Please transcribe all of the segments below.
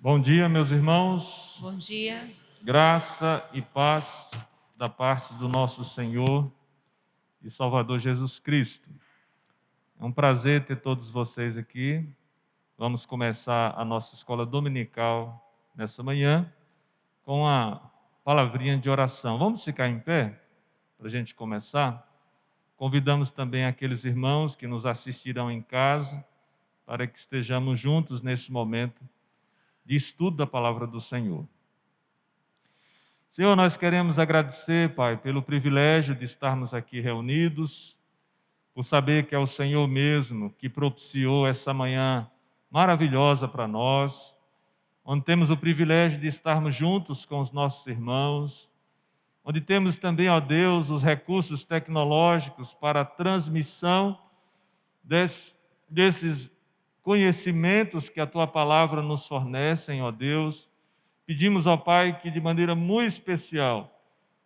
Bom dia, meus irmãos. Bom dia. Graça e paz da parte do nosso Senhor e Salvador Jesus Cristo. É um prazer ter todos vocês aqui. Vamos começar a nossa escola dominical nessa manhã com a palavrinha de oração. Vamos ficar em pé para a gente começar? Convidamos também aqueles irmãos que nos assistirão em casa para que estejamos juntos nesse momento de estudo da palavra do Senhor. Senhor, nós queremos agradecer, Pai, pelo privilégio de estarmos aqui reunidos, por saber que é o Senhor mesmo que propiciou essa manhã maravilhosa para nós, onde temos o privilégio de estarmos juntos com os nossos irmãos, onde temos também, ó Deus, os recursos tecnológicos para a transmissão desses conhecimentos que a Tua palavra nos fornece, ó Deus. Pedimos, ó Pai, que de maneira muito especial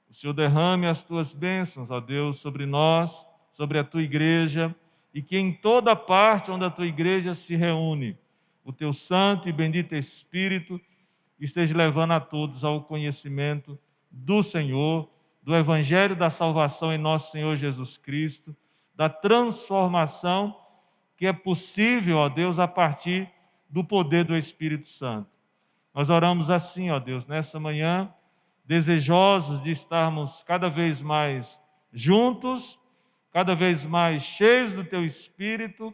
o Senhor derrame as Tuas bênçãos, ó Deus, sobre nós, sobre a Tua igreja, e que em toda parte onde a Tua igreja se reúne, o Teu santo e bendito Espírito esteja levando a todos ao conhecimento do Senhor, do Evangelho da salvação em nosso Senhor Jesus Cristo, da transformação que é possível, ó Deus, a partir do poder do Espírito Santo. Nós oramos assim, ó Deus, nessa manhã, desejosos de estarmos cada vez mais juntos, cada vez mais cheios do Teu Espírito,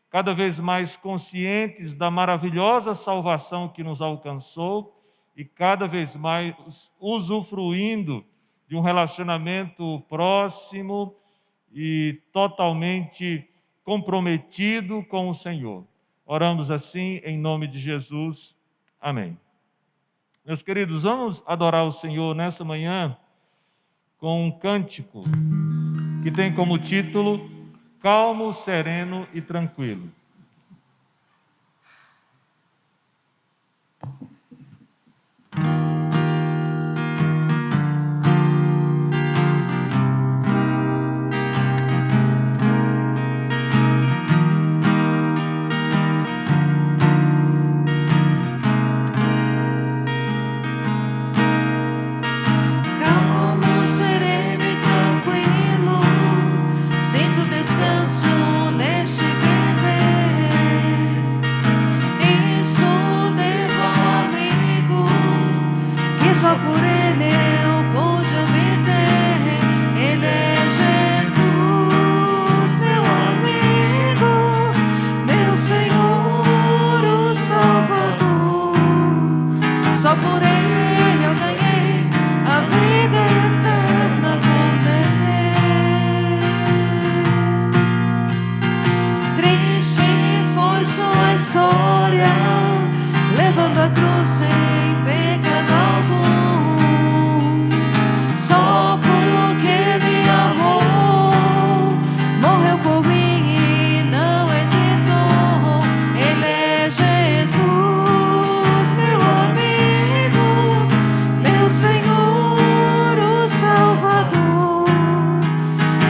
cada vez mais conscientes da maravilhosa salvação que nos alcançou e cada vez mais usufruindo de um relacionamento próximo e totalmente comprometido com o Senhor. Oramos assim em nome de Jesus. Amém. Meus queridos, vamos adorar o Senhor nessa manhã com um cântico que tem como título Calmo, Sereno e Tranquilo. Só por Ele eu pude obter. Ele é Jesus, meu amigo, meu Senhor, o Salvador. Só por Ele eu ganhei a vida eterna com Deus. Triste foi sua história, levando a cruz sem pecado algum. Só porque me amou, morreu por mim e não hesitou. Ele é Jesus, meu amigo, meu Senhor, o Salvador.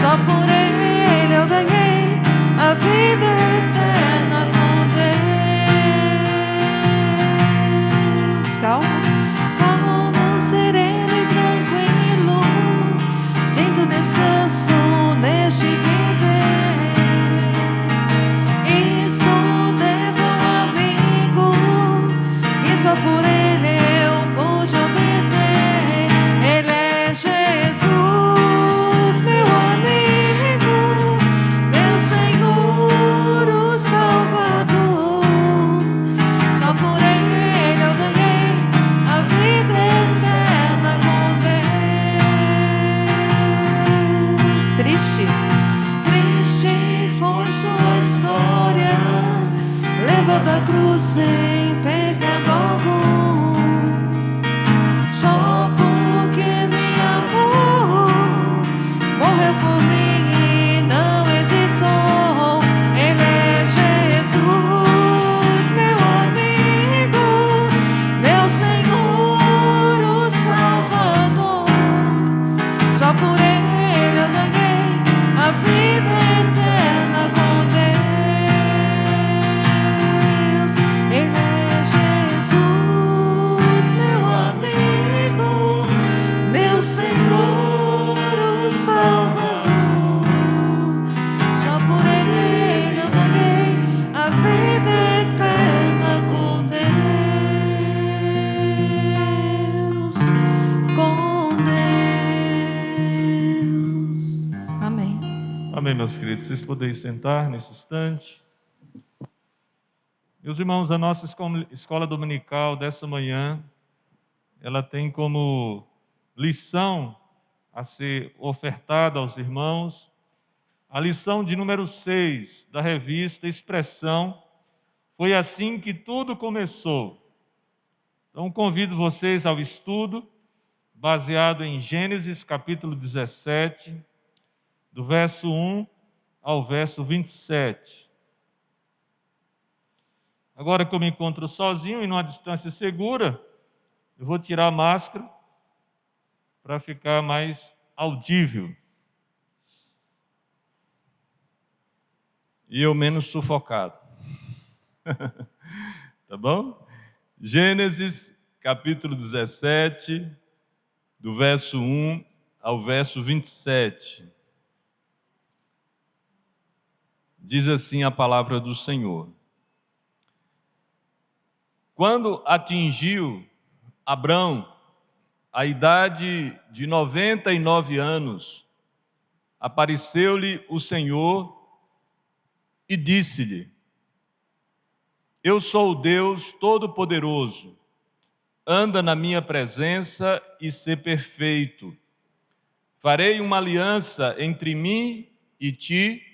Só por Ele eu ganhei a vida eterna com Deus. Calma. Descanso neste viver. Isso devo ao amigo, e só por Ele eu pude obter. Ele é Jesus, meu amigo, meu Senhor, o Salvador. Só por Ele eu ganhei a vida eterna com Deus. Triste foi sua história, levando a cruz sem pecado algum. Só porque me amou, morreu por mim e não hesitou. Ele é Jesus, meu amigo, meu Senhor, o Salvador. Só por Ele eu ganhei a vida eterna com Deus. Ele é Jesus. meus queridos, vocês podem sentar nesse instante. Meus irmãos, a nossa escola dominical dessa manhã, ela tem como lição a ser ofertada aos irmãos a lição de número 6 da revista Expressão. Foi assim que tudo começou. Então, convido vocês ao estudo, baseado em Gênesis capítulo 17, do verso 1 ao verso 27. Agora que eu me encontro sozinho e numa distância segura, eu vou tirar a máscara para ficar mais audível. E eu menos sufocado. Tá bom? Gênesis capítulo 17, do verso 1 ao verso 27. Diz assim a palavra do Senhor. Quando atingiu Abrão a idade de 99 anos, apareceu-lhe o Senhor e disse-lhe: Eu sou o Deus Todo-Poderoso, anda na minha presença e sê perfeito. Farei uma aliança entre mim e te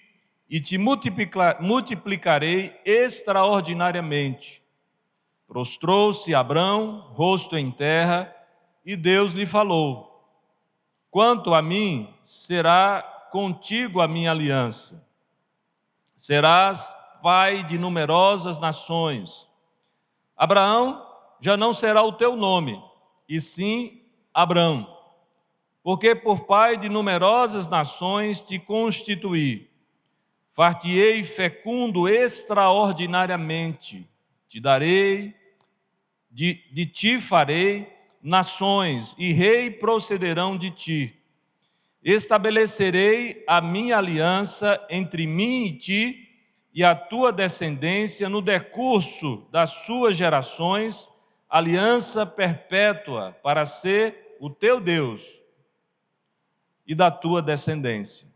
multiplicarei extraordinariamente. Prostrou-se Abrão, rosto em terra, e Deus lhe falou: Quanto a mim, será contigo a minha aliança. Serás pai de numerosas nações. Abraão já não será o teu nome, e sim Abrão, porque por pai de numerosas nações te constituí. Far-te-ei fecundo extraordinariamente, te darei, de ti farei nações, e rei procederão de ti. Estabelecerei a minha aliança entre mim e ti, e a tua descendência no decurso das suas gerações, aliança perpétua para ser o teu Deus e da tua descendência.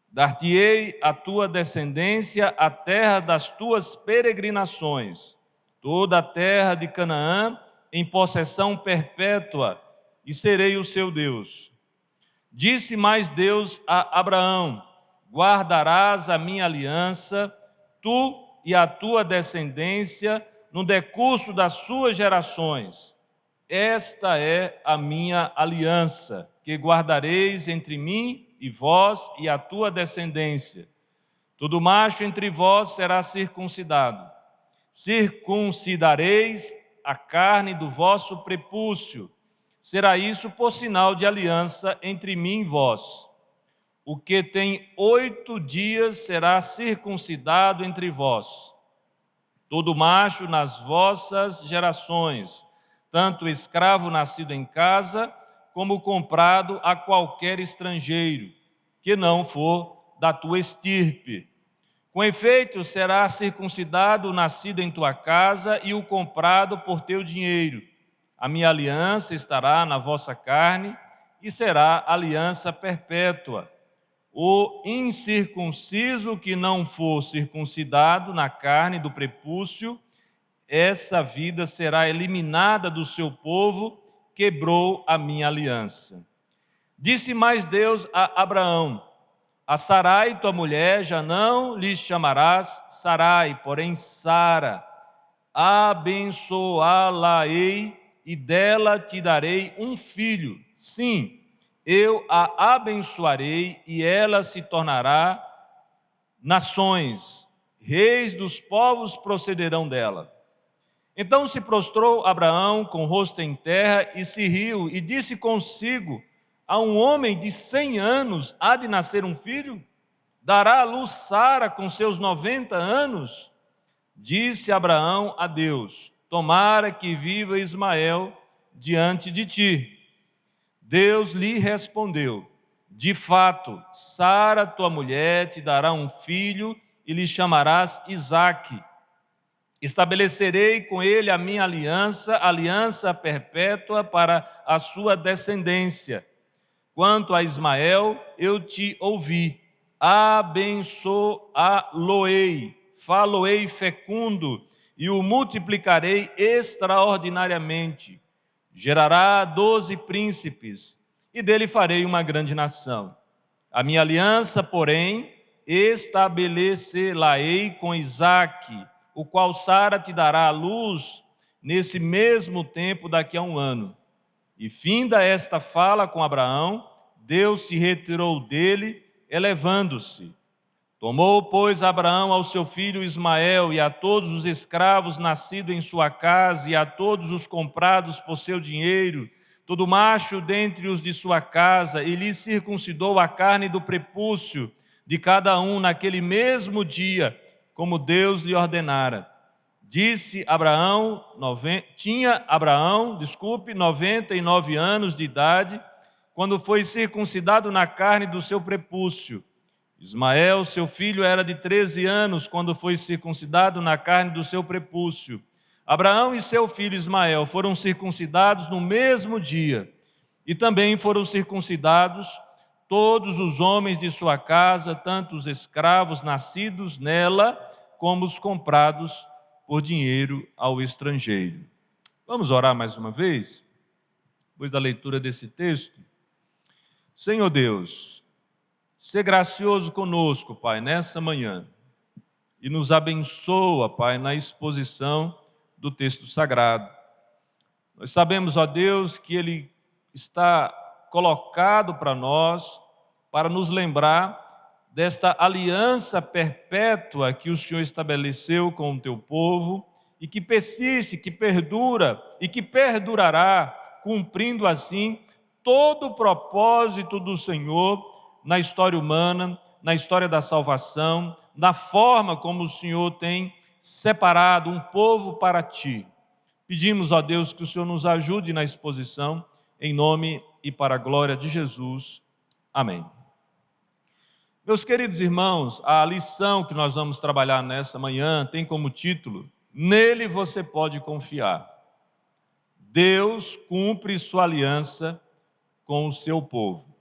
Dar-te-ei a tua descendência a terra das tuas peregrinações, toda a terra de Canaã em possessão perpétua, e serei o seu Deus. Disse mais Deus a Abraão: Guardarás a minha aliança, tu e a tua descendência, no decurso das suas gerações. Esta é a minha aliança, que guardareis entre mim e vós e a tua descendência. Todo macho entre vós será circuncidado. Circuncidareis a carne do vosso prepúcio. Será isso por sinal de aliança entre mim e vós. O que tem 8 dias será circuncidado entre vós. Todo macho nas vossas gerações, tanto escravo nascido em casa, como comprado a qualquer estrangeiro, que não for da tua estirpe. Com efeito, será circuncidado o nascido em tua casa e o comprado por teu dinheiro. A minha aliança estará na vossa carne e será aliança perpétua. O incircunciso que não for circuncidado na carne do prepúcio, essa vida será eliminada do seu povo, quebrou a minha aliança. Disse mais Deus a Abraão: A Sarai, tua mulher, já não lhe chamarás Sarai, porém Sara. Abençoá-la-ei e dela te darei um filho. Sim, eu a abençoarei e ela se tornará nações. Reis dos povos procederão dela. Então se prostrou Abraão com o rosto em terra e se riu e disse consigo: A um homem de 100 anos há de nascer um filho? Dará à luz Sara com seus 90 anos? Disse Abraão a Deus: Tomara que viva Ismael diante de ti. Deus lhe respondeu: De fato, Sara, tua mulher, te dará um filho e lhe chamarás Isaque. Estabelecerei com ele a minha aliança, aliança perpétua para a sua descendência. Quanto a Ismael, eu te ouvi. abençoá-lo-ei, fá-lo-ei fecundo e o multiplicarei extraordinariamente. Gerará 12 príncipes e dele farei uma grande nação. A minha aliança, porém, estabelecer-la-ei com Isaque, o qual Sara te dará à luz nesse mesmo tempo daqui a 1 ano. E finda esta fala com Abraão, Deus se retirou dele, elevando-se. Tomou, pois, Abraão ao seu filho Ismael e a todos os escravos nascidos em sua casa e a todos os comprados por seu dinheiro, todo macho dentre os de sua casa, e lhe circuncidou a carne do prepúcio de cada um naquele mesmo dia, como Deus lhe ordenara. Tinha Abraão 99 anos de idade, quando foi circuncidado na carne do seu prepúcio. Ismael, seu filho, era de 13 anos, quando foi circuncidado na carne do seu prepúcio. Abraão e seu filho Ismael foram circuncidados no mesmo dia, e também foram circuncidados todos os homens de sua casa, tanto os escravos nascidos nela, como os comprados por dinheiro ao estrangeiro. Vamos orar mais uma vez, depois da leitura desse texto. Senhor Deus, sê gracioso conosco, Pai, nessa manhã, e nos abençoa, Pai, na exposição do texto sagrado. Nós sabemos, ó Deus, que ele está colocado para nós, para nos lembrar desta aliança perpétua que o Senhor estabeleceu com o teu povo e que persiste, que perdura e que perdurará, cumprindo assim todo o propósito do Senhor na história humana, na história da salvação, na forma como o Senhor tem separado um povo para ti. Pedimos, ó Deus, que o Senhor nos ajude na exposição, em nome e para a glória de Jesus. Amém. Meus queridos irmãos, a lição que nós vamos trabalhar nessa manhã tem como título: Nele você pode confiar. Deus cumpre sua aliança com o seu povo.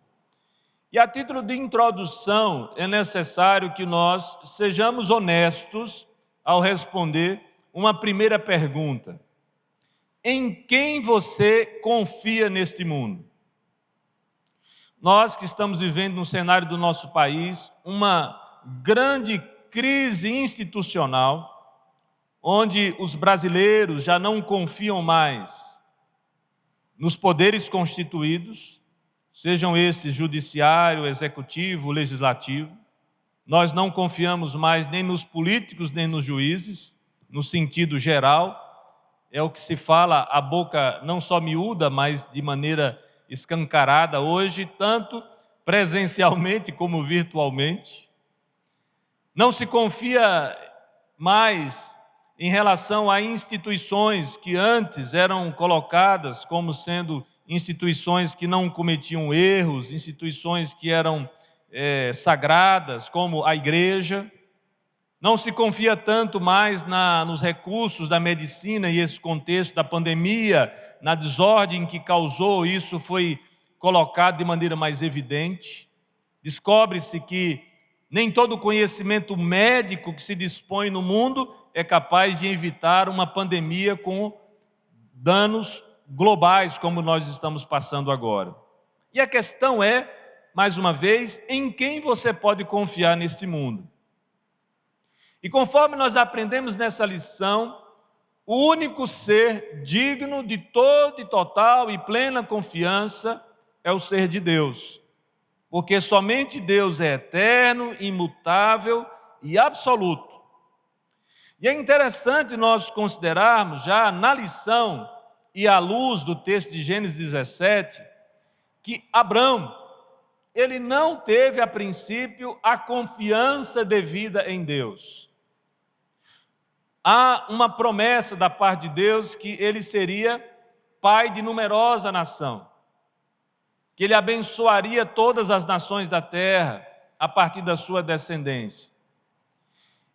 E a título de introdução, é necessário que nós sejamos honestos ao responder uma primeira pergunta: em quem você confia neste mundo? Nós que estamos vivendo no cenário do nosso país uma grande crise institucional, onde os brasileiros já não confiam mais nos poderes constituídos, sejam esses judiciário, executivo, legislativo. Nós não confiamos mais nem nos políticos, nem nos juízes, no sentido geral. É o que se fala a boca não só miúda, mas de maneira escancarada hoje, tanto presencialmente como virtualmente. Não se confia mais em relação a instituições que antes eram colocadas como sendo instituições que não cometiam erros, instituições que eram sagradas, como a igreja. Não se confia tanto mais nos recursos da medicina e esse contexto da pandemia, na desordem que causou, isso foi colocado de maneira mais evidente. Descobre-se que nem todo conhecimento médico que se dispõe no mundo é capaz de evitar uma pandemia com danos globais como nós estamos passando agora. E a questão é, mais uma vez, em quem você pode confiar neste mundo? E conforme nós aprendemos nessa lição, o único ser digno de toda e total e plena confiança é o ser de Deus, porque somente Deus é eterno, imutável e absoluto. E é interessante nós considerarmos já na lição e à luz do texto de Gênesis 17, que Abrão, ele não teve a princípio a confiança devida em Deus. Há uma promessa da parte de Deus que ele seria pai de numerosa nação, que ele abençoaria todas as nações da terra a partir da sua descendência.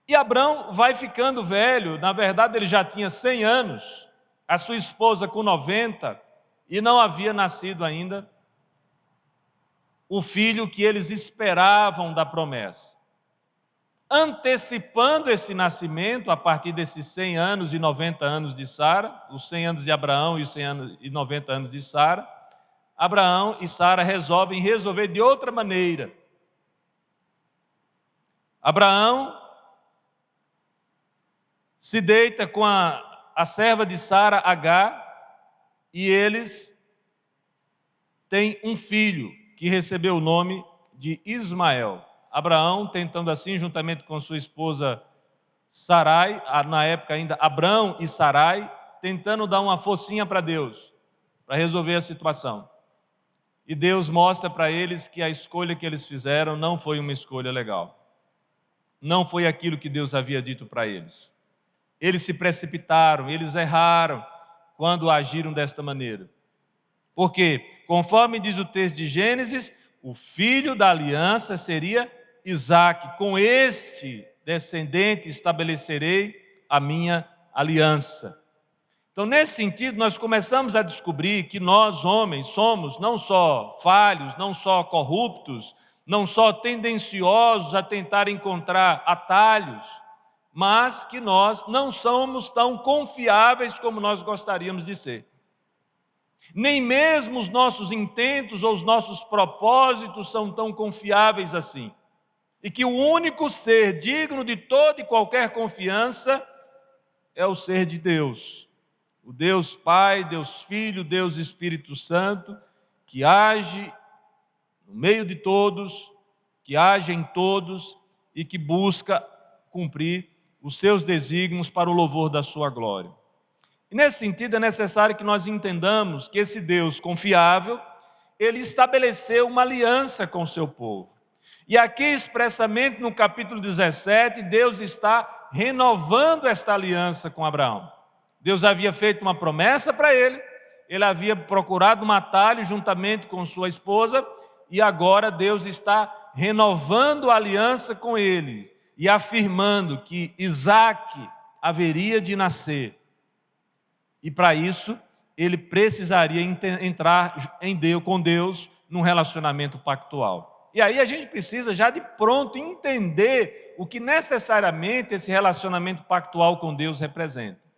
E Abrão vai ficando velho, na verdade ele já tinha 100 anos, a sua esposa com 90, e não havia nascido ainda o filho que eles esperavam da promessa. Antecipando esse nascimento, a partir desses 100 anos e 90 anos de Sara, os 100 anos de Abraão e os 100 anos e 90 anos de Sara, Abraão e Sara resolver de outra maneira. Abraão se deita com a serva de Sara, Agar, e eles têm um filho que recebeu o nome de Ismael. Abraão, tentando assim, juntamente com sua esposa Sarai, na época ainda Abrão e Sarai, tentando dar uma focinha para Deus, para resolver a situação. E Deus mostra para eles que a escolha que eles fizeram não foi uma escolha legal. Não foi aquilo que Deus havia dito para eles. Eles se precipitaram, eles erraram quando agiram desta maneira. Porque, conforme diz o texto de Gênesis, o filho da aliança seria Isaque. Com este descendente estabelecerei a minha aliança. Então, nesse sentido, nós começamos a descobrir que nós, homens, somos não só falhos, não só corruptos, não só tendenciosos a tentar encontrar atalhos, mas que nós não somos tão confiáveis como nós gostaríamos de ser. Nem mesmo os nossos intentos ou os nossos propósitos são tão confiáveis assim. E que o único ser digno de toda e qualquer confiança é o ser de Deus. O Deus Pai, Deus Filho, Deus Espírito Santo, que age no meio de todos, que age em todos e que busca cumprir os seus desígnios para o louvor da sua glória. E nesse sentido é necessário que nós entendamos que esse Deus confiável, ele estabeleceu uma aliança com o seu povo. E aqui expressamente no capítulo 17, Deus está renovando esta aliança com Abraão. Deus havia feito uma promessa para ele havia procurado um atalho juntamente com sua esposa, e agora Deus está renovando a aliança com ele e afirmando que Isaque haveria de nascer. E para isso, ele precisaria entrar com Deus num relacionamento pactual. E aí a gente precisa já de pronto entender o que necessariamente esse relacionamento pactual com Deus representa.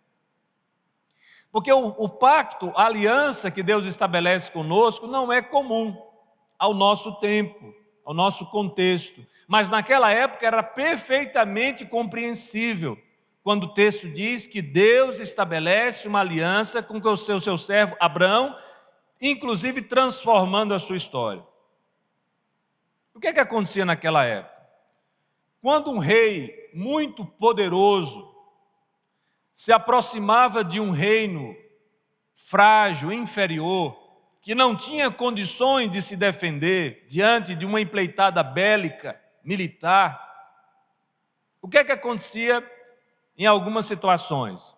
Porque o pacto, a aliança que Deus estabelece conosco não é comum ao nosso tempo, ao nosso contexto. Mas naquela época era perfeitamente compreensível quando o texto diz que Deus estabelece uma aliança com o seu servo Abraão, inclusive transformando a sua história. O que acontecia naquela época? Quando um rei muito poderoso se aproximava de um reino frágil, inferior, que não tinha condições de se defender diante de uma empreitada bélica, militar, o que acontecia em algumas situações?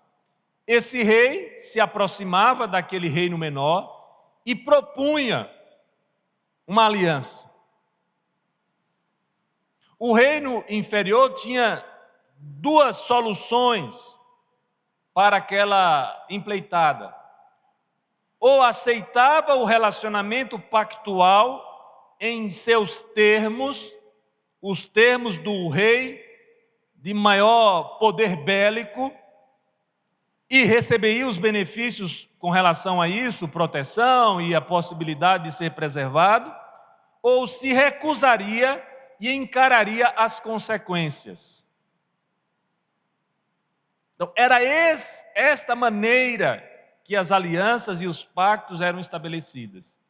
Esse rei se aproximava daquele reino menor e propunha uma aliança. O reino inferior tinha duas soluções para aquela empleitada. Ou aceitava o relacionamento pactual em seus termos, os termos do rei de maior poder bélico, e receberia os benefícios com relação a isso, proteção e a possibilidade de ser preservado, ou se recusaria e encararia as consequências. Então, era esta maneira que as alianças e os pactos eram estabelecidas.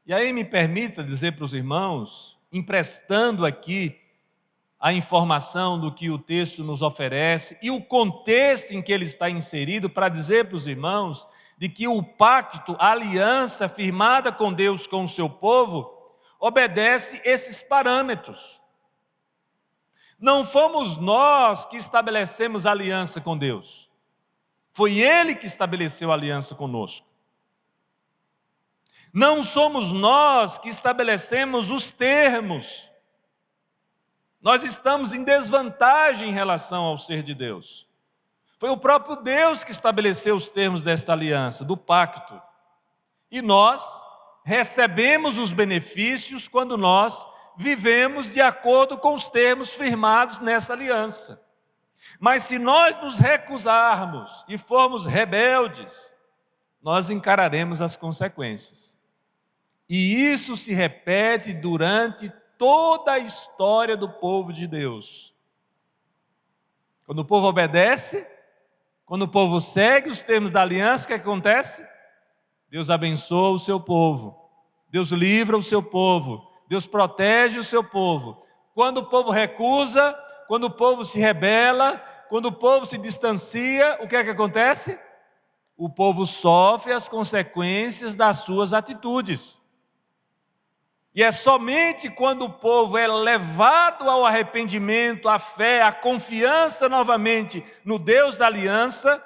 E aí me permita dizer para os irmãos, emprestando aqui a informação do que o texto nos oferece e o contexto em que ele está inserido, para dizer para os irmãos de que o pacto, a aliança firmada com Deus, com o seu povo, obedece esses parâmetros. Não fomos nós que estabelecemos a aliança com Deus. Foi Ele que estabeleceu a aliança conosco. Não somos nós que estabelecemos os termos. Nós estamos em desvantagem em relação ao ser de Deus. Foi o próprio Deus que estabeleceu os termos desta aliança, do pacto. E nós recebemos os benefícios quando nós vivemos de acordo com os termos firmados nessa aliança. Mas se nós nos recusarmos e formos rebeldes, nós encararemos as consequências. E isso se repete durante toda a história do povo de Deus. Quando o povo obedece, quando o povo segue os termos da aliança, o que acontece? Deus abençoa o seu povo, Deus livra o seu povo, Deus protege o seu povo. Quando o povo recusa, quando o povo se rebela, quando o povo se distancia, o que é que acontece? O povo sofre as consequências das suas atitudes. E é somente quando o povo é levado ao arrependimento, à fé, à confiança novamente no Deus da aliança,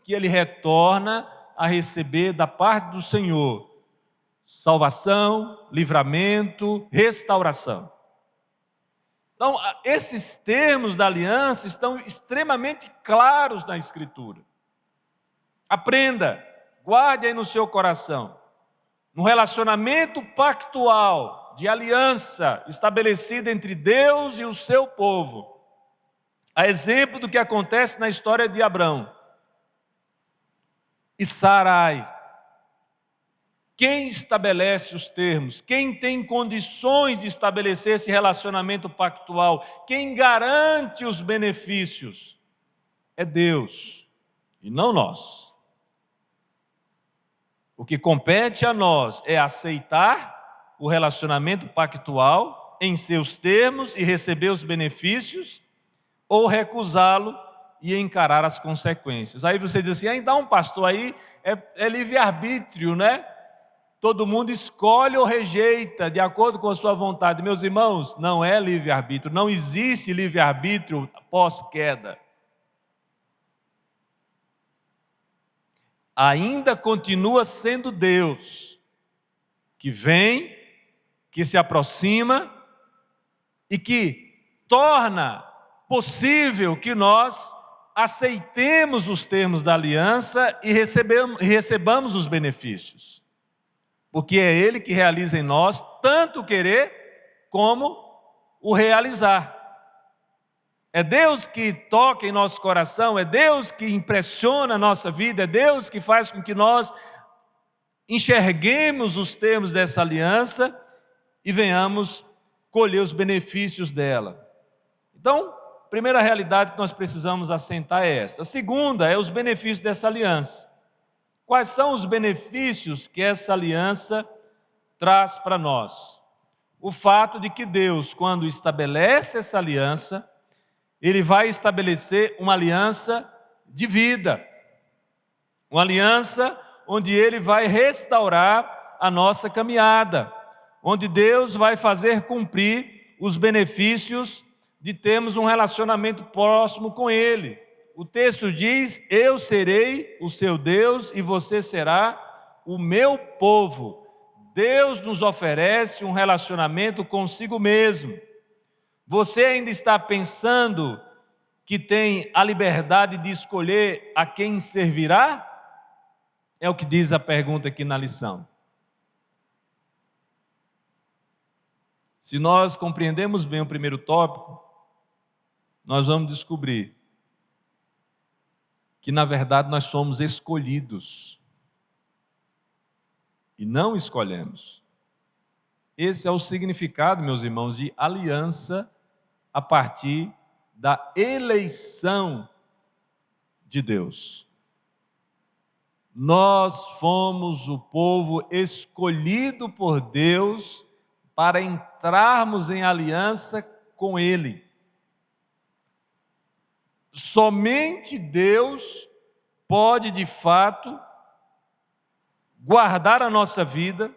que ele retorna a receber da parte do Senhor salvação, livramento, restauração. Então, esses termos da aliança estão extremamente claros na Escritura. Aprenda, guarde aí no seu coração. No relacionamento pactual de aliança estabelecida entre Deus e o seu povo, a exemplo do que acontece na história de Abrão e Sarai, quem estabelece os termos, quem tem condições de estabelecer esse relacionamento pactual, quem garante os benefícios, é Deus e não nós. O que compete a nós é aceitar o relacionamento pactual em seus termos e receber os benefícios, ou recusá-lo e encarar as consequências. Aí você diz assim, então pastor, aí é livre-arbítrio, né? Todo mundo escolhe ou rejeita de acordo com a sua vontade. Meus irmãos, não é livre-arbítrio, não existe livre-arbítrio pós-queda. Ainda continua sendo Deus, que vem, que se aproxima e que torna possível que nós aceitemos os termos da aliança e recebamos os benefícios. Porque é Ele que realiza em nós tanto o querer como o realizar. É Deus que toca em nosso coração, é Deus que impressiona a nossa vida, é Deus que faz com que nós enxerguemos os termos dessa aliança e venhamos colher os benefícios dela. Então, a primeira realidade que nós precisamos assentar é esta. A segunda é os benefícios dessa aliança. Quais são os benefícios que essa aliança traz para nós? O fato de que Deus, quando estabelece essa aliança, Ele vai estabelecer uma aliança de vida. Uma aliança onde Ele vai restaurar a nossa caminhada. Onde Deus vai fazer cumprir os benefícios de termos um relacionamento próximo com Ele. O texto diz, eu serei o seu Deus e você será o meu povo. Deus nos oferece um relacionamento consigo mesmo. Você ainda está pensando que tem a liberdade de escolher a quem servirá? É o que diz a pergunta aqui na lição. Se nós compreendemos bem o primeiro tópico, nós vamos descobrir que, na verdade, nós somos escolhidos e não escolhemos. Esse é o significado, meus irmãos, de aliança a partir da eleição de Deus. Nós fomos o povo escolhido por Deus para entrarmos em aliança com Ele. Somente Deus pode, de fato, guardar a nossa vida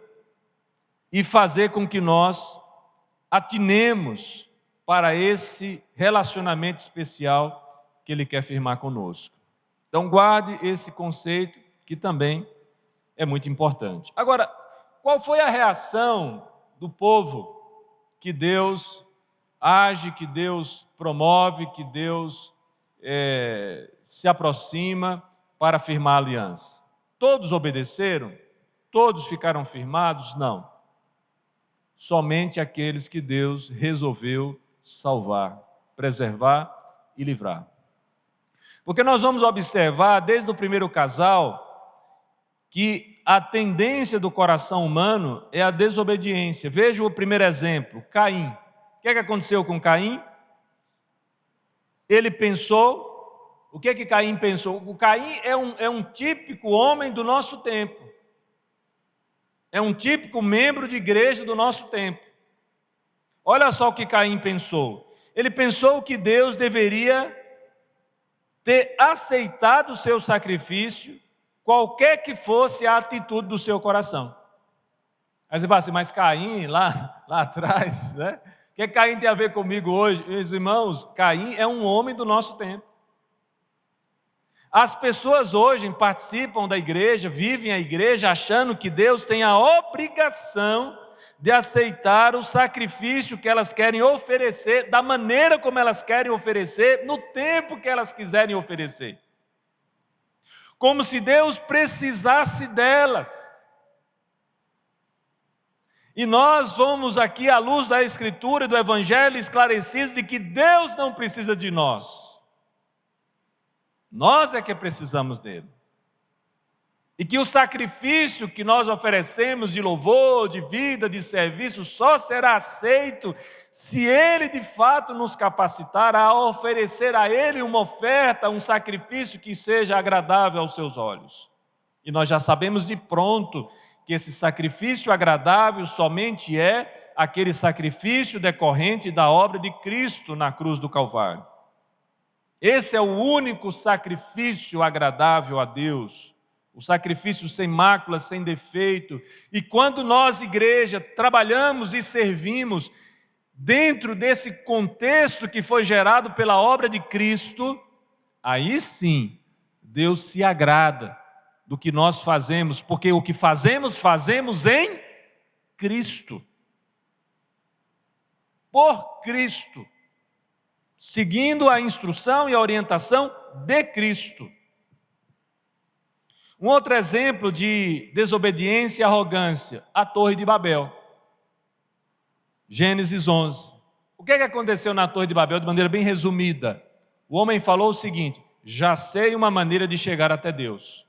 e fazer com que nós atinemos para esse relacionamento especial que Ele quer firmar conosco. Então, guarde esse conceito que também é muito importante. Agora, qual foi a reação do povo que Deus age, que Deus promove, que Deus se aproxima para firmar a aliança? Todos obedeceram? Todos ficaram firmados? Não. Somente aqueles que Deus resolveu salvar, preservar e livrar. Porque nós vamos observar, desde o primeiro casal, que a tendência do coração humano é a desobediência. Veja o primeiro exemplo, Caim. O que aconteceu com Caim? Ele pensou, o que Caim pensou? O Caim é um típico homem do nosso tempo. É um típico membro de igreja do nosso tempo. Olha só o que Caim pensou. Ele pensou que Deus deveria ter aceitado o seu sacrifício, qualquer que fosse a atitude do seu coração. Aí você fala assim, mas Caim, lá atrás, né? O que Caim tem a ver comigo hoje? Meus irmãos, Caim é um homem do nosso tempo. As pessoas hoje participam da igreja, vivem a igreja achando que Deus tem a obrigação de aceitar o sacrifício que elas querem oferecer, da maneira como elas querem oferecer, no tempo que elas quiserem oferecer. Como se Deus precisasse delas. E nós vamos aqui, à luz da Escritura e do Evangelho, esclarecidos de que Deus não precisa de nós. Nós é que precisamos dele. E que o sacrifício que nós oferecemos de louvor, de vida, de serviço, só será aceito se ele de fato nos capacitar a oferecer a ele uma oferta, um sacrifício que seja agradável aos seus olhos. E nós já sabemos de pronto que esse sacrifício agradável somente é aquele sacrifício decorrente da obra de Cristo na cruz do Calvário. Esse é o único sacrifício agradável a Deus, o sacrifício sem mácula, sem defeito. E quando nós, igreja, trabalhamos e servimos dentro desse contexto que foi gerado pela obra de Cristo, aí sim, Deus se agrada do que nós fazemos, porque o que fazemos, fazemos em Cristo. Por Cristo. Seguindo a instrução e a orientação de Cristo. Um outro exemplo de desobediência e arrogância, a Torre de Babel. Gênesis 11. O que aconteceu na Torre de Babel de maneira bem resumida? O homem falou o seguinte: já sei uma maneira de chegar até Deus.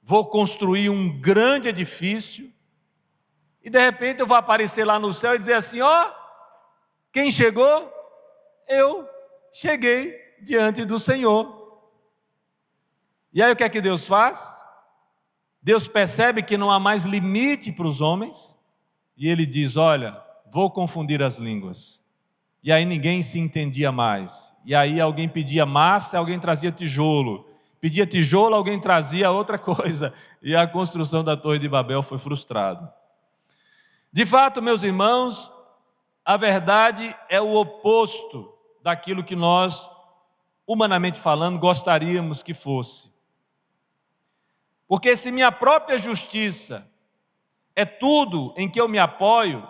Vou construir um grande edifício e de repente eu vou aparecer lá no céu e dizer assim, quem chegou? Eu cheguei diante do Senhor. E aí o que é que Deus faz? Deus percebe que não há mais limite para os homens e ele diz, olha, vou confundir as línguas. E aí ninguém se entendia mais. E aí alguém pedia massa, alguém trazia tijolo. Pedia tijolo, alguém trazia outra coisa. E a construção da Torre de Babel foi frustrada. De fato, meus irmãos, a verdade é o oposto daquilo que nós, humanamente falando, gostaríamos que fosse. Porque se minha própria justiça é tudo em que eu me apoio,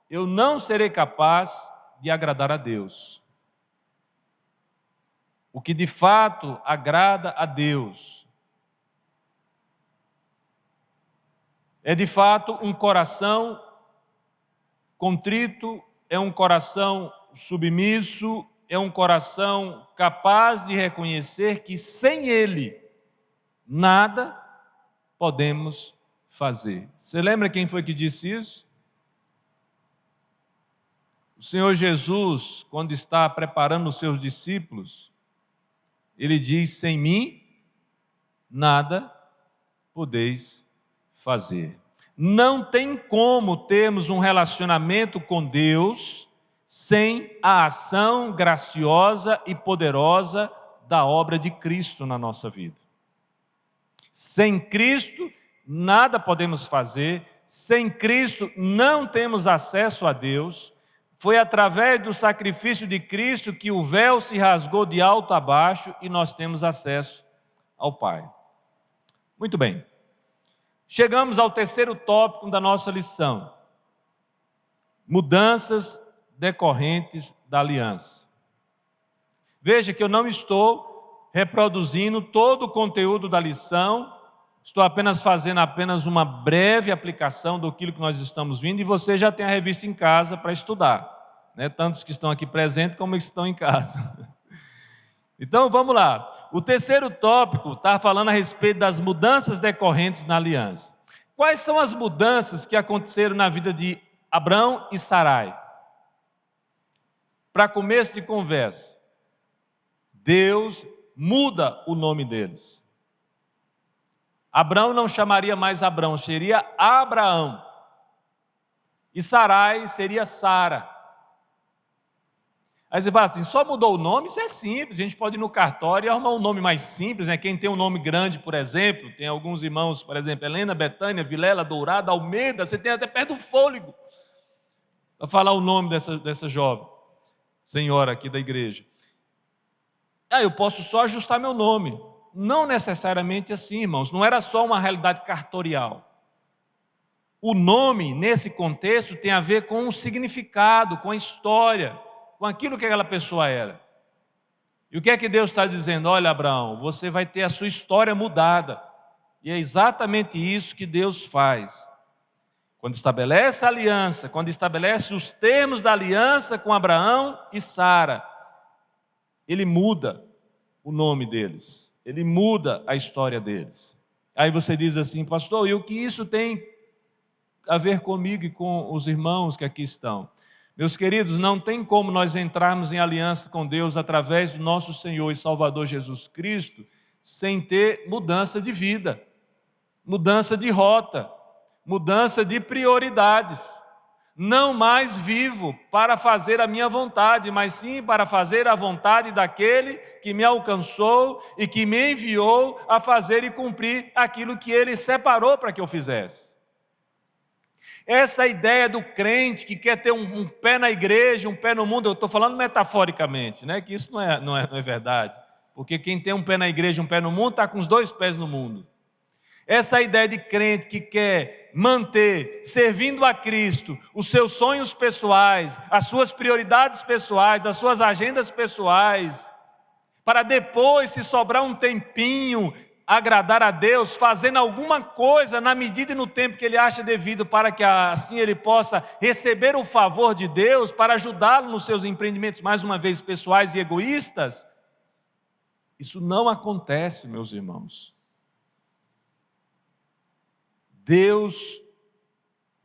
eu não serei capaz de agradar a Deus. O que de fato agrada a Deus é de fato um coração contrito, é um coração submisso, é um coração capaz de reconhecer que sem Ele nada podemos fazer. Você lembra quem foi que disse isso? O Senhor Jesus, quando está preparando os seus discípulos, Ele diz, sem mim nada podeis fazer. Não tem como termos um relacionamento com Deus sem a ação graciosa e poderosa da obra de Cristo na nossa vida. Sem Cristo, nada podemos fazer. Sem Cristo, não temos acesso a Deus. Foi através do sacrifício de Cristo que o véu se rasgou de alto a baixo e nós temos acesso ao Pai. Muito bem. Chegamos ao terceiro tópico da nossa lição. Mudanças decorrentes da aliança. Veja que eu não estou reproduzindo todo o conteúdo da lição Estou apenas fazendo uma breve aplicação do que nós estamos vendo e você já tem a revista em casa para estudar, né? Tanto os que estão aqui presentes como os que estão em casa. Então vamos lá. O terceiro tópico está falando a respeito das mudanças decorrentes na aliança. Quais são as mudanças que aconteceram na vida de Abrão e Sarai? Para começo de conversa, Deus muda o nome deles. Abrão não chamaria mais Abrão, seria Abraão. E Sarai seria Sara. Aí você fala assim, só mudou o nome? Isso é simples, a gente pode ir no cartório e arrumar um nome mais simples, né? Quem tem um nome grande, por exemplo, tem alguns irmãos, por exemplo, Helena, Betânia, Vilela, Dourada, Almeida, você tem até perto do fôlego para falar o nome dessa jovem senhora aqui da igreja. Eu posso só ajustar meu nome. Não necessariamente assim, irmãos, não era só uma realidade cartorial. O nome, nesse contexto, tem a ver com o significado, com a história, com aquilo que aquela pessoa era. E o que é que Deus está dizendo? Olha, Abraão, você vai ter a sua história mudada. E é exatamente isso que Deus faz. Quando estabelece a aliança, quando estabelece os termos da aliança com Abraão e Sara, Ele muda o nome deles. Ele muda a história deles. Aí você diz assim, pastor, e o que isso tem a ver comigo e com os irmãos que aqui estão? Meus queridos, não tem como nós entrarmos em aliança com Deus através do nosso Senhor e Salvador Jesus Cristo sem ter mudança de vida, mudança de rota, mudança de prioridades. Não mais vivo para fazer a minha vontade, mas sim para fazer a vontade daquele que me alcançou e que me enviou a fazer e cumprir aquilo que Ele separou para que eu fizesse. Essa ideia do crente que quer ter um pé na igreja, um pé no mundo, eu estou falando metaforicamente, né? Que isso não é verdade. Porque quem tem um pé na igreja e um pé no mundo está com os dois pés no mundo. Essa ideia de crente que quer manter, servindo a Cristo, os seus sonhos pessoais, as suas prioridades pessoais, as suas agendas pessoais, para depois, se sobrar um tempinho, agradar a Deus, fazendo alguma coisa na medida e no tempo que ele acha devido, para que assim ele possa receber o favor de Deus, para ajudá-lo nos seus empreendimentos, mais uma vez, pessoais e egoístas. Isso não acontece, meus irmãos. Deus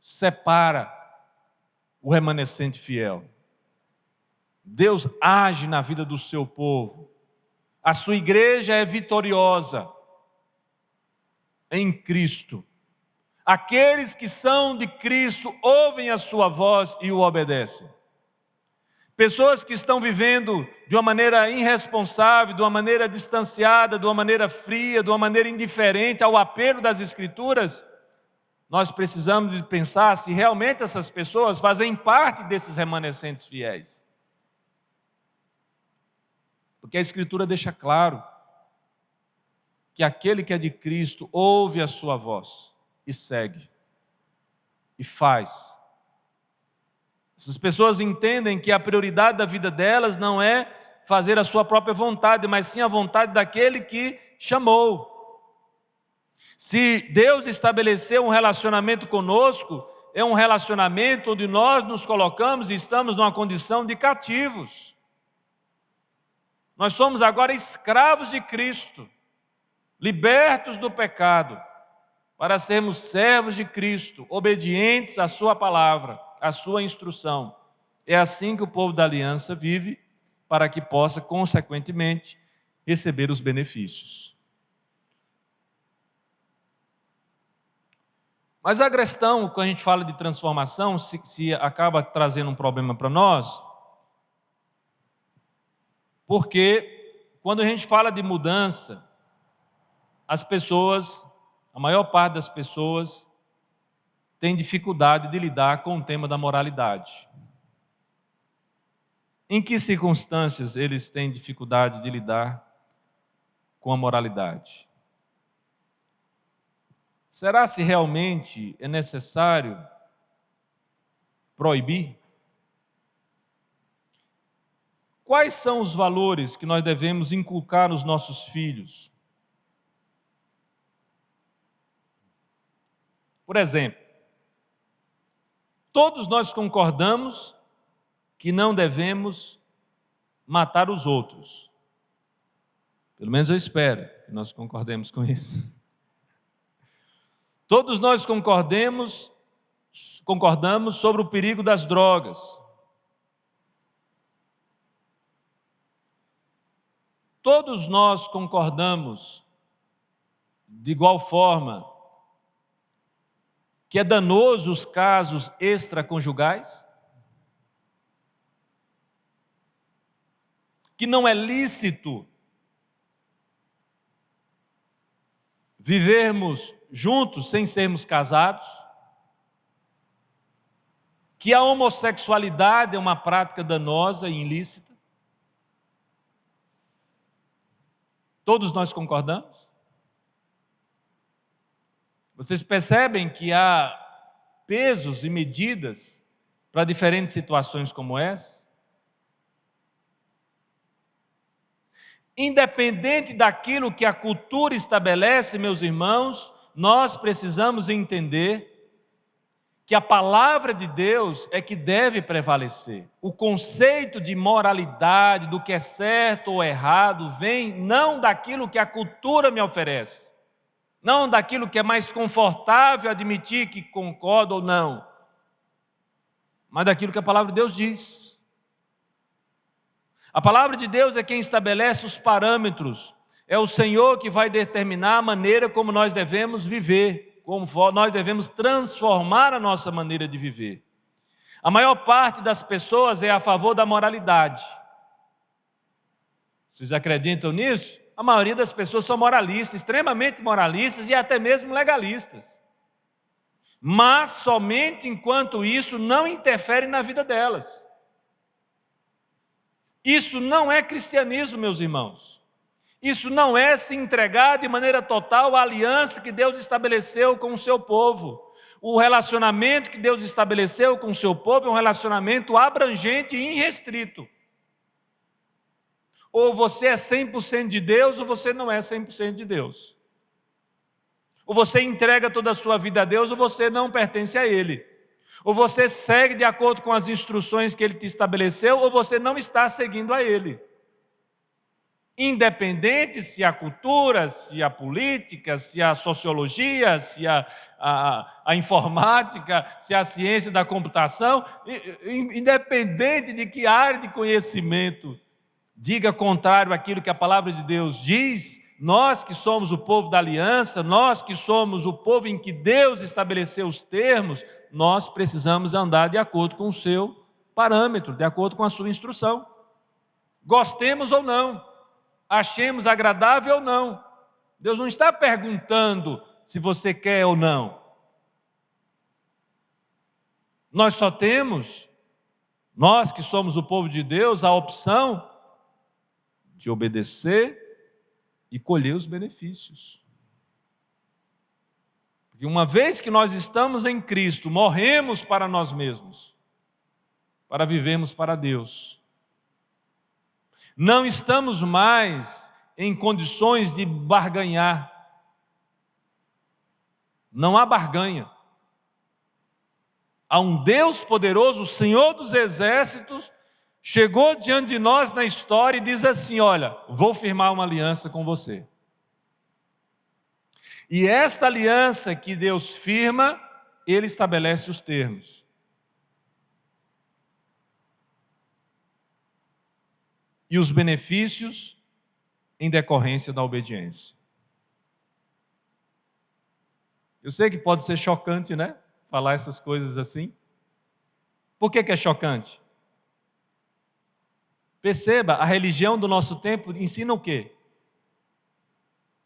separa o remanescente fiel. Deus age na vida do seu povo. A sua igreja é vitoriosa em Cristo. Aqueles que são de Cristo ouvem a sua voz e o obedecem. Pessoas que estão vivendo de uma maneira irresponsável, de uma maneira distanciada, de uma maneira fria, de uma maneira indiferente ao apelo das Escrituras, nós precisamos de pensar se realmente essas pessoas fazem parte desses remanescentes fiéis. Porque a Escritura deixa claro que aquele que é de Cristo ouve a sua voz e segue, e faz. Essas pessoas entendem que a prioridade da vida delas não é fazer a sua própria vontade, mas sim a vontade daquele que chamou. Se Deus estabeleceu um relacionamento conosco, é um relacionamento onde nós nos colocamos e estamos numa condição de cativos. Nós somos agora escravos de Cristo, libertos do pecado, para sermos servos de Cristo, obedientes à sua palavra, à sua instrução. É assim que o povo da aliança vive, para que possa, consequentemente, receber os benefícios. Mas a questão, quando a gente fala de transformação, se acaba trazendo um problema para nós, porque quando a gente fala de mudança, as pessoas, a maior parte das pessoas, tem dificuldade de lidar com o tema da moralidade. Em que circunstâncias eles têm dificuldade de lidar com a moralidade? Será se realmente é necessário proibir? Quais são os valores que nós devemos inculcar nos nossos filhos? Por exemplo, todos nós concordamos que não devemos matar os outros. Pelo menos eu espero que nós concordemos com isso. Todos nós concordamos sobre o perigo das drogas. Todos nós concordamos, de igual forma, que é danoso os casos extraconjugais, que não é lícito vivermos juntos sem sermos casados, que a homossexualidade é uma prática danosa e ilícita. Todos nós concordamos? Vocês percebem que há pesos e medidas para diferentes situações como essa? Independente daquilo que a cultura estabelece, meus irmãos, nós precisamos entender que a palavra de Deus é que deve prevalecer. O conceito de moralidade, do que é certo ou errado, vem não daquilo que a cultura me oferece, não daquilo que é mais confortável admitir que concordo ou não, mas daquilo que a palavra de Deus diz. A palavra de Deus é quem estabelece os parâmetros, é o Senhor que vai determinar a maneira como nós devemos viver, como nós devemos transformar a nossa maneira de viver. A maior parte das pessoas é a favor da moralidade. Vocês acreditam nisso? A maioria das pessoas são moralistas, extremamente moralistas e até mesmo legalistas. Mas somente enquanto isso não interfere na vida delas. Isso não é cristianismo, meus irmãos. Isso não é se entregar de maneira total à aliança que Deus estabeleceu com o seu povo. O relacionamento que Deus estabeleceu com o seu povo é um relacionamento abrangente e irrestrito. Ou você é 100% de Deus, ou você não é 100% de Deus. Ou você entrega toda a sua vida a Deus, ou você não pertence a Ele. Ou você segue de acordo com as instruções que Ele te estabeleceu, ou você não está seguindo a Ele. Independente se a cultura, se a política, se a sociologia, se a informática, se a ciência da computação, independente de que área de conhecimento diga contrário àquilo que a palavra de Deus diz, nós que somos o povo da aliança, nós que somos o povo em que Deus estabeleceu os termos, nós precisamos andar de acordo com o seu parâmetro, de acordo com a sua instrução. Gostemos ou não, achemos agradável ou não. Deus não está perguntando se você quer ou não. Nós só temos, nós que somos o povo de Deus, a opção de obedecer e colher os benefícios. Porque uma vez que nós estamos em Cristo, morremos para nós mesmos, para vivermos para Deus. Não estamos mais em condições de barganhar. Não há barganha. Há um Deus poderoso, o Senhor dos exércitos, chegou diante de nós na história e diz assim: olha, vou firmar uma aliança com você. E esta aliança que Deus firma, Ele estabelece os termos. E os benefícios em decorrência da obediência. Eu sei que pode ser chocante, né? Falar essas coisas assim. Por que é chocante? Perceba, a religião do nosso tempo ensina o quê?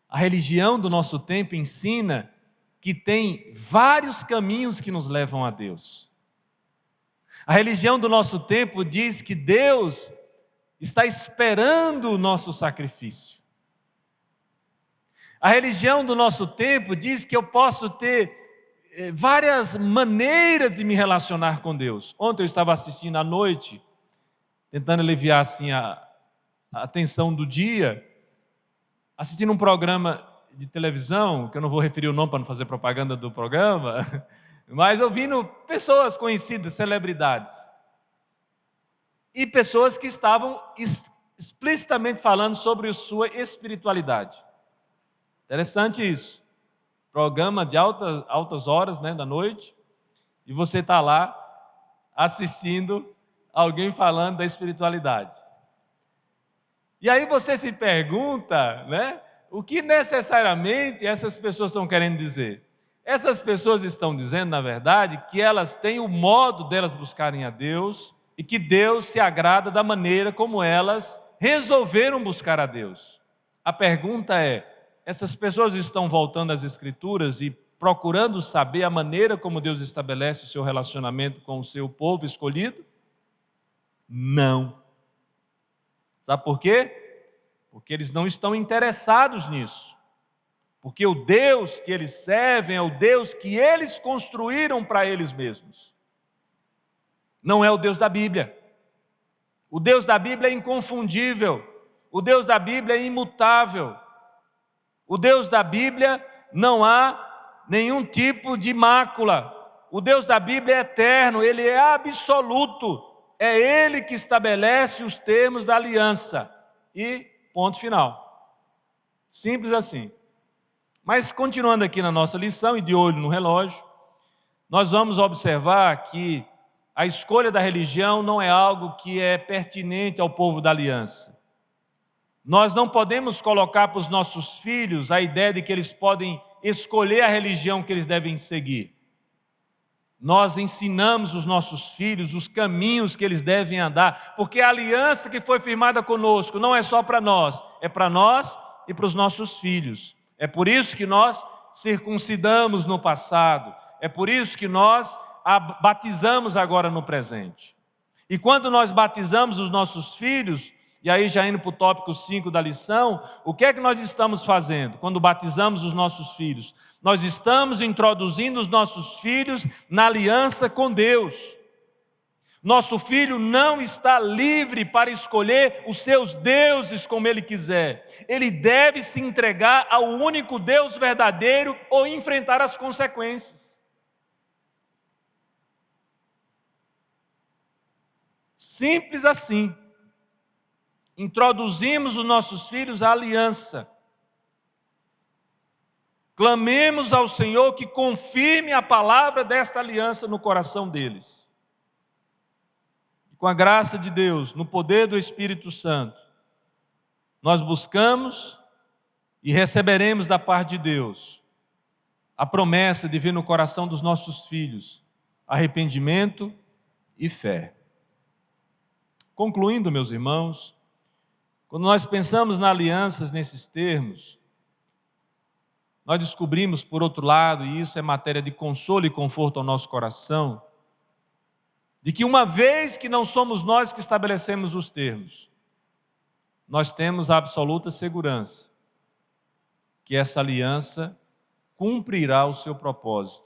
A religião do nosso tempo ensina que tem vários caminhos que nos levam a Deus. A religião do nosso tempo diz que Deus está esperando o nosso sacrifício. A religião do nosso tempo diz que eu posso ter várias maneiras de me relacionar com Deus. Ontem eu estava assistindo à noite, tentando aliviar assim a tensão do dia, assistindo um programa de televisão, que eu não vou referir o nome para não fazer propaganda do programa, mas ouvindo pessoas conhecidas, celebridades, e pessoas que estavam explicitamente falando sobre a sua espiritualidade. Interessante isso. Programa de altas horas, né, da noite, e você está lá assistindo alguém falando da espiritualidade. E aí você se pergunta, né, o que necessariamente essas pessoas estão querendo dizer? Essas pessoas estão dizendo, na verdade, que elas têm o modo delas buscarem a Deus e que Deus se agrada da maneira como elas resolveram buscar a Deus. A pergunta é, essas pessoas estão voltando às Escrituras e procurando saber a maneira como Deus estabelece o seu relacionamento com o seu povo escolhido? Não. Sabe por quê? Porque eles não estão interessados nisso. Porque o Deus que eles servem é o Deus que eles construíram para eles mesmos. Não é o Deus da Bíblia. O Deus da Bíblia é inconfundível. O Deus da Bíblia é imutável. O Deus da Bíblia não há nenhum tipo de mácula. O Deus da Bíblia é eterno, Ele é absoluto. É Ele que estabelece os termos da aliança. E ponto final. Simples assim. Mas continuando aqui na nossa lição e de olho no relógio, nós vamos observar que a escolha da religião não é algo que é pertinente ao povo da aliança. Nós não podemos colocar para os nossos filhos a ideia de que eles podem escolher a religião que eles devem seguir. Nós ensinamos os nossos filhos os caminhos que eles devem andar, porque a aliança que foi firmada conosco não é só para nós, é para nós e para os nossos filhos. É por isso que nós circuncidamos no passado, é por isso que nós batizamos agora no presente. E quando nós batizamos os nossos filhos, e aí já indo para o tópico 5 da lição, o que é que nós estamos fazendo quando batizamos os nossos filhos? Nós estamos introduzindo os nossos filhos na aliança com Deus. Nosso filho não está livre para escolher os seus deuses como ele quiser. Ele deve se entregar ao único Deus verdadeiro ou enfrentar as consequências. Simples assim. Introduzimos os nossos filhos à aliança. Clamemos ao Senhor que confirme a palavra desta aliança no coração deles. E com a graça de Deus, no poder do Espírito Santo, nós buscamos e receberemos da parte de Deus a promessa de ver no coração dos nossos filhos arrependimento e fé. Concluindo, meus irmãos, quando nós pensamos nas alianças nesses termos, nós descobrimos, por outro lado, e isso é matéria de consolo e conforto ao nosso coração, de que uma vez que não somos nós que estabelecemos os termos, nós temos a absoluta segurança que essa aliança cumprirá o seu propósito,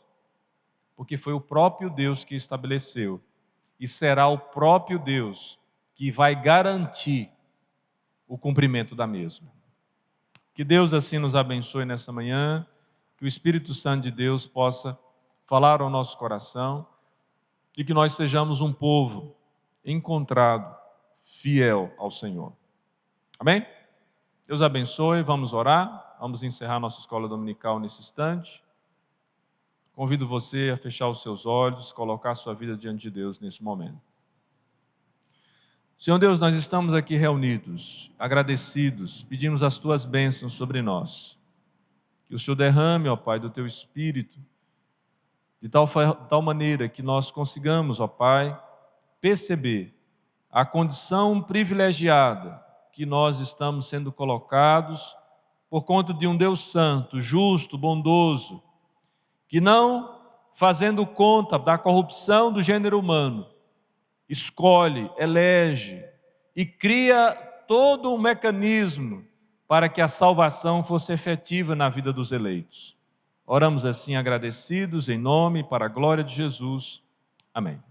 porque foi o próprio Deus que estabeleceu, e será o próprio Deus que vai garantir o cumprimento da mesma. Que Deus assim nos abençoe nessa manhã, que o Espírito Santo de Deus possa falar ao nosso coração e que nós sejamos um povo encontrado, fiel ao Senhor. Amém? Deus abençoe, vamos orar, vamos encerrar nossa escola dominical nesse instante. Convido você a fechar os seus olhos, colocar a sua vida diante de Deus nesse momento. Senhor Deus, nós estamos aqui reunidos, agradecidos, pedimos as Tuas bênçãos sobre nós. Que o Senhor derrame, ó Pai, do Teu Espírito, de tal maneira que nós consigamos, ó Pai, perceber a condição privilegiada que nós estamos sendo colocados por conta de um Deus santo, justo, bondoso, que não fazendo conta da corrupção do gênero humano, escolhe, elege e cria todo um mecanismo para que a salvação fosse efetiva na vida dos eleitos. Oramos assim agradecidos em nome e para a glória de Jesus. Amém.